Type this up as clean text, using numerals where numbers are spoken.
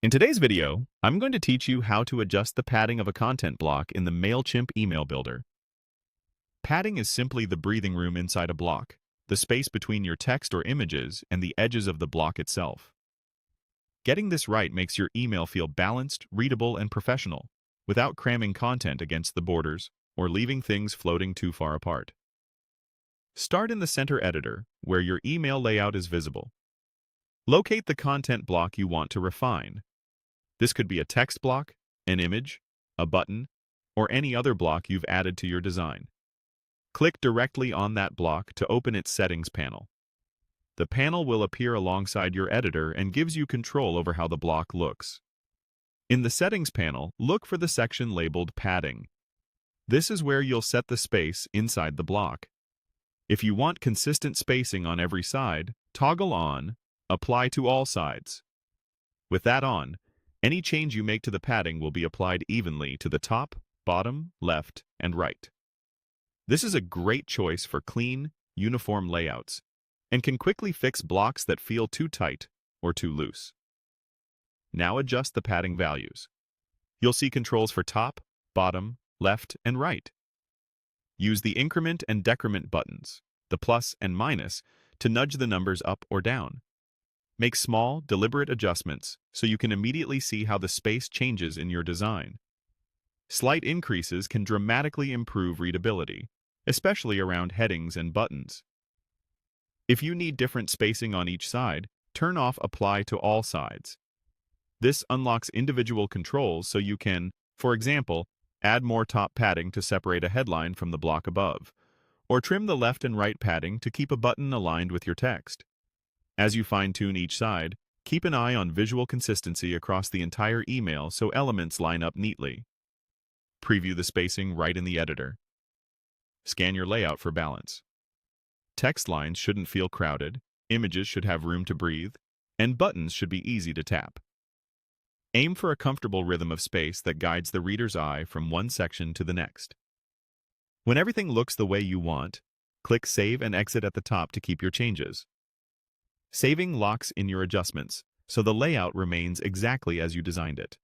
In today's video, I'm going to teach you how to adjust the padding of a content block in the Mailchimp email builder. Padding is simply the breathing room inside a block, the space between your text or images and the edges of the block itself. Getting this right makes your email feel balanced, readable, and professional, without cramming content against the borders or leaving things floating too far apart. Start in the center editor, where your email layout is visible. Locate the content block you want to refine. This could be a text block, an image, a button, or any other block you've added to your design. Click directly on that block to open its settings panel. The panel will appear alongside your editor and gives you control over how the block looks. In the settings panel, look for the section labeled padding. This is where you'll set the space inside the block. If you want consistent spacing on every side, toggle on Apply to all sides. With that on, any change you make to the padding will be applied evenly to the top, bottom, left, and right. This is a great choice for clean, uniform layouts, and can quickly fix blocks that feel too tight or too loose. Now adjust the padding values. You'll see controls for top, bottom, left, and right. Use the increment and decrement buttons, the plus and minus, to nudge the numbers up or down. Make small, deliberate adjustments so you can immediately see how the space changes in your design. Slight increases can dramatically improve readability, especially around headings and buttons. If you need different spacing on each side, turn off Apply to all sides. This unlocks individual controls so you can, for example, add more top padding to separate a headline from the block above, or trim the left and right padding to keep a button aligned with your text. As you fine-tune each side, keep an eye on visual consistency across the entire email so elements line up neatly. Preview the spacing right in the editor. Scan your layout for balance. Text lines shouldn't feel crowded, images should have room to breathe, and buttons should be easy to tap. Aim for a comfortable rhythm of space that guides the reader's eye from one section to the next. When everything looks the way you want, click Save and Exit at the top to keep your changes. Saving locks in your adjustments, so the layout remains exactly as you designed it.